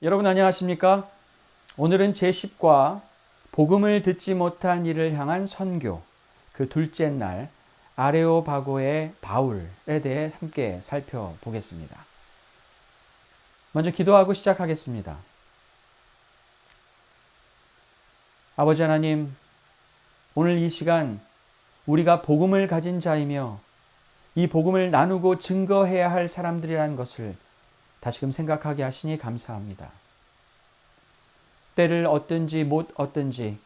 여러분 안녕하십니까? 오늘은 제10과 복음을 듣지 못한 이를 향한 선교, 그 둘째 날 아레오바고의 바울에 대해 함께 살펴보겠습니다. 먼저 기도하고 시작하겠습니다. 아버지 하나님, 오늘 이 시간 우리가 복음을 가진 자이며 이 복음을 나누고 증거해야 할 사람들이라는 것을 다시금 생각하게 하시니 감사합니다. 때를 얻든지 못 얻든지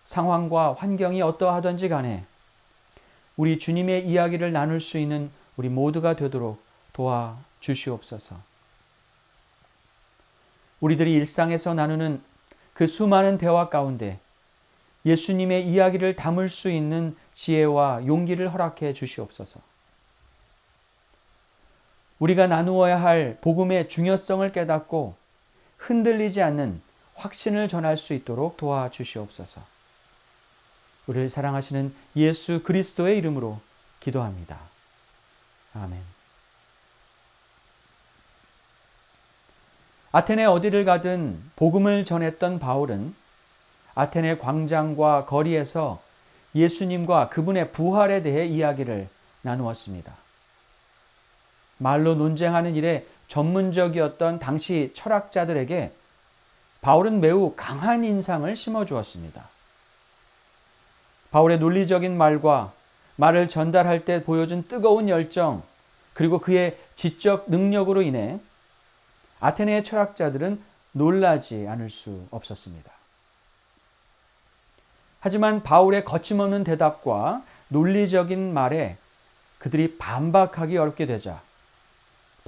상황과 환경이 어떠하든지 간에 우리 주님의 이야기를 나눌 수 있는 우리 모두가 되도록 도와주시옵소서. 우리들이 일상에서 나누는 그 수많은 대화 가운데 예수님의 이야기를 담을 수 있는 지혜와 용기를 허락해 주시옵소서. 우리가 나누어야 할 복음의 중요성을 깨닫고 흔들리지 않는 확신을 전할 수 있도록 도와주시옵소서. 우리를 사랑하시는 예수 그리스도의 이름으로 기도합니다. 아멘. 아테네 어디를 가든 복음을 전했던 바울은 아테네 광장과 거리에서 예수님과 그분의 부활에 대해 이야기를 나누었습니다. 말로 논쟁하는 일에 전문적이었던 당시 철학자들에게 바울은 매우 강한 인상을 심어주었습니다. 바울의 논리적인 말과 말을 전달할 때 보여준 뜨거운 열정, 그리고 그의 지적 능력으로 인해 아테네의 철학자들은 놀라지 않을 수 없었습니다. 하지만 바울의 거침없는 대답과 논리적인 말에 그들이 반박하기 어렵게 되자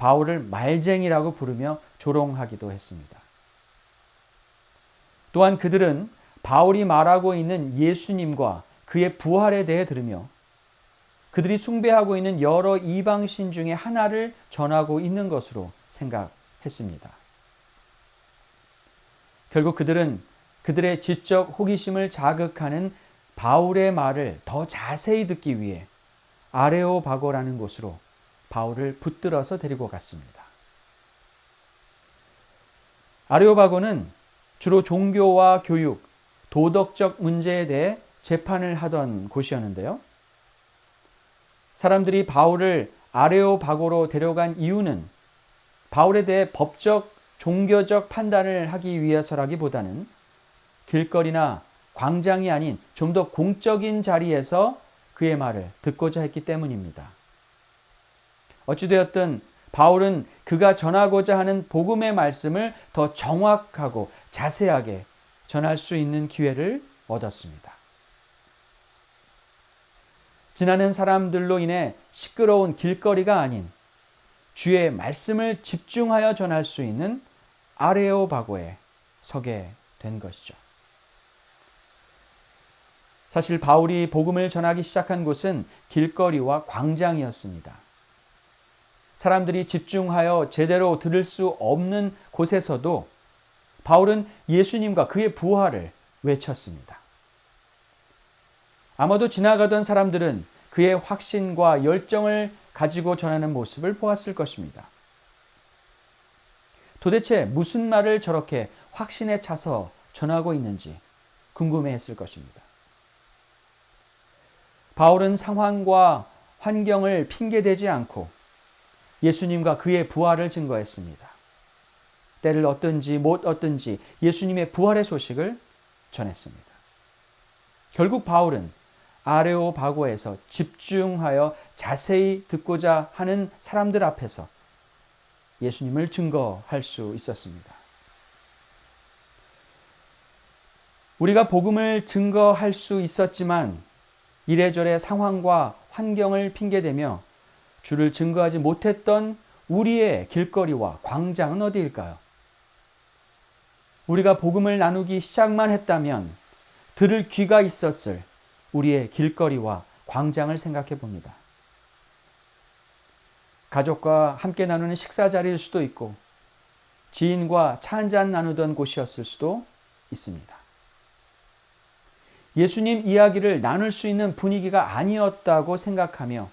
바울을 말쟁이라고 부르며 조롱하기도 했습니다. 또한 그들은 바울이 말하고 있는 예수님과 그의 부활에 대해 들으며 그들이 숭배하고 있는 여러 이방신 중에 하나를 전하고 있는 것으로 생각했습니다. 결국 그들은 그들의 지적 호기심을 자극하는 바울의 말을 더 자세히 듣기 위해 아레오바고라는 곳으로 바울을 붙들어서 데리고 갔습니다. 아레오바고는 주로 종교와 교육, 도덕적 문제에 대해 재판을 하던 곳이었는데요. 사람들이 바울을 아레오바고로 데려간 이유는 바울에 대해 법적, 종교적 판단을 하기 위해서라기보다는 길거리나 광장이 아닌 좀 더 공적인 자리에서 그의 말을 듣고자 했기 때문입니다. 어찌되었든 바울은 그가 전하고자 하는 복음의 말씀을 더 정확하고 자세하게 전할 수 있는 기회를 얻었습니다. 지나는 사람들로 인해 시끄러운 길거리가 아닌 주의 말씀을 집중하여 전할 수 있는 아레오바고에 서게 된 것이죠. 사실 바울이 복음을 전하기 시작한 곳은 길거리와 광장이었습니다. 사람들이 집중하여 제대로 들을 수 없는 곳에서도 바울은 예수님과 그의 부활을 외쳤습니다. 아마도 지나가던 사람들은 그의 확신과 열정을 가지고 전하는 모습을 보았을 것입니다. 도대체 무슨 말을 저렇게 확신에 차서 전하고 있는지 궁금해했을 것입니다. 바울은 상황과 환경을 핑계대지 않고 예수님과 그의 부활을 증거했습니다. 때를 얻든지 못 얻든지 예수님의 부활의 소식을 전했습니다. 결국 바울은 아레오바고에서 집중하여 자세히 듣고자 하는 사람들 앞에서 예수님을 증거할 수 있었습니다. 우리가 복음을 증거할 수 있었지만 이래저래 상황과 환경을 핑계대며 주를 증거하지 못했던 우리의 길거리와 광장은 어디일까요? 우리가 복음을 나누기 시작만 했다면 들을 귀가 있었을 우리의 길거리와 광장을 생각해 봅니다. 가족과 함께 나누는 식사 자리일 수도 있고 지인과 차 한잔 나누던 곳이었을 수도 있습니다. 예수님 이야기를 나눌 수 있는 분위기가 아니었다고 생각하며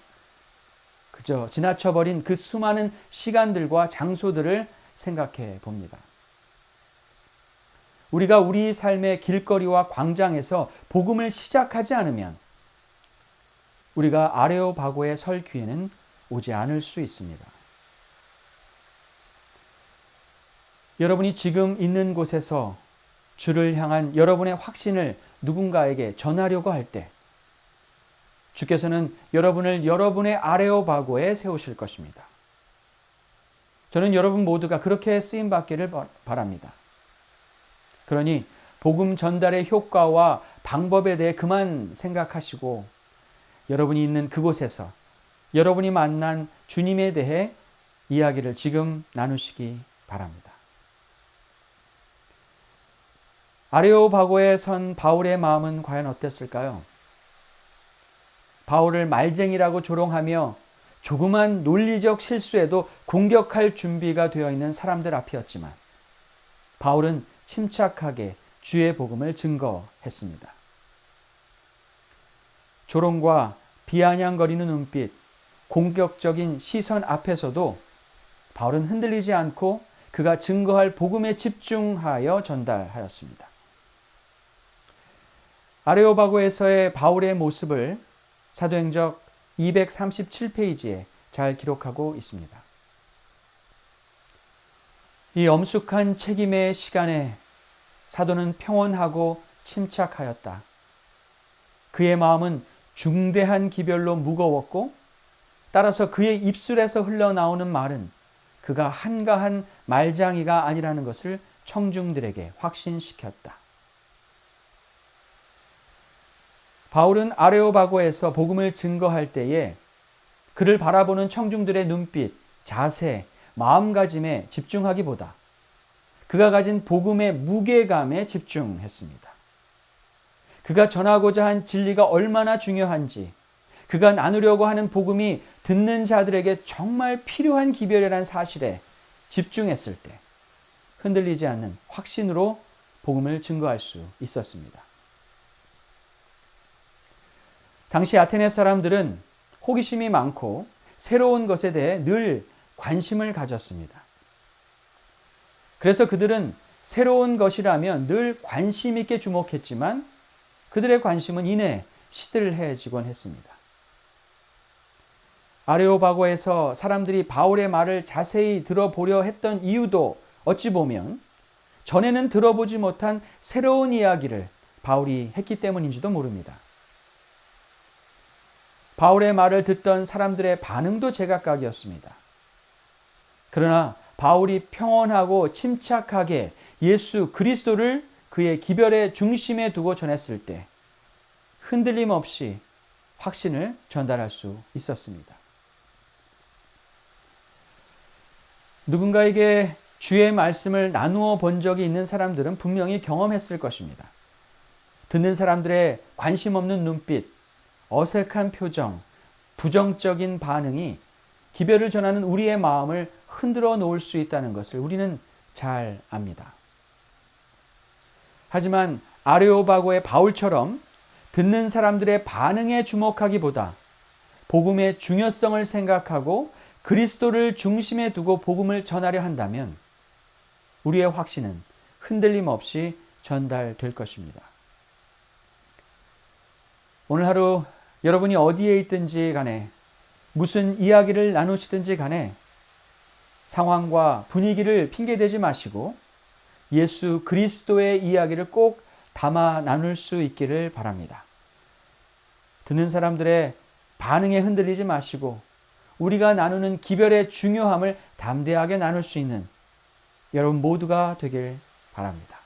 그저 지나쳐버린 그 수많은 시간들과 장소들을 생각해 봅니다. 우리가 우리 삶의 길거리와 광장에서 복음을 시작하지 않으면 우리가 아레오바고에 설 기회는 오지 않을 수 있습니다. 여러분이 지금 있는 곳에서 주를 향한 여러분의 확신을 누군가에게 전하려고 할 때 주께서는 여러분을 여러분의 아레오바고에 세우실 것입니다. 저는 여러분 모두가 그렇게 쓰임받기를 바랍니다. 그러니 복음 전달의 효과와 방법에 대해 그만 생각하시고 여러분이 있는 그곳에서 여러분이 만난 주님에 대해 이야기를 지금 나누시기 바랍니다. 아레오바고에 선 바울의 마음은 과연 어땠을까요? 바울을 말쟁이라고 조롱하며 조그만 논리적 실수에도 공격할 준비가 되어 있는 사람들 앞이었지만 바울은 침착하게 주의 복음을 증거했습니다. 조롱과 비아냥거리는 눈빛, 공격적인 시선 앞에서도 바울은 흔들리지 않고 그가 증거할 복음에 집중하여 전달하였습니다. 아레오바고에서의 바울의 모습을 사도행적 237페이지에 잘 기록하고 있습니다. 이 엄숙한 책임의 시간에 사도는 평온하고 침착하였다. 그의 마음은 중대한 기별로 무거웠고 따라서 그의 입술에서 흘러나오는 말은 그가 한가한 말장이가 아니라는 것을 청중들에게 확신시켰다. 바울은 아레오바고에서 복음을 증거할 때에 그를 바라보는 청중들의 눈빛, 자세, 마음가짐에 집중하기보다 그가 가진 복음의 무게감에 집중했습니다. 그가 전하고자 한 진리가 얼마나 중요한지, 그가 나누려고 하는 복음이 듣는 자들에게 정말 필요한 기별이라는 사실에 집중했을 때 흔들리지 않는 확신으로 복음을 증거할 수 있었습니다. 당시 아테네 사람들은 호기심이 많고 새로운 것에 대해 늘 관심을 가졌습니다. 그래서 그들은 새로운 것이라면 늘 관심 있게 주목했지만 그들의 관심은 이내 시들해지곤 했습니다. 아레오바고에서 사람들이 바울의 말을 자세히 들어보려 했던 이유도 어찌 보면 전에는 들어보지 못한 새로운 이야기를 바울이 했기 때문인지도 모릅니다. 바울의 말을 듣던 사람들의 반응도 제각각이었습니다. 그러나 바울이 평온하고 침착하게 예수 그리스도를 그의 기별의 중심에 두고 전했을 때 흔들림 없이 확신을 전달할 수 있었습니다. 누군가에게 주의 말씀을 나누어 본 적이 있는 사람들은 분명히 경험했을 것입니다. 듣는 사람들의 관심 없는 눈빛, 어색한 표정, 부정적인 반응이 기별을 전하는 우리의 마음을 흔들어 놓을 수 있다는 것을 우리는 잘 압니다. 하지만 아레오바고의 바울처럼 듣는 사람들의 반응에 주목하기보다 복음의 중요성을 생각하고 그리스도를 중심에 두고 복음을 전하려 한다면 우리의 확신은 흔들림 없이 전달될 것입니다. 오늘 하루 여러분이 어디에 있든지 간에 무슨 이야기를 나누시든지 간에 상황과 분위기를 핑계대지 마시고 예수 그리스도의 이야기를 꼭 담아 나눌 수 있기를 바랍니다. 듣는 사람들의 반응에 흔들리지 마시고 우리가 나누는 기별의 중요함을 담대하게 나눌 수 있는 여러분 모두가 되길 바랍니다.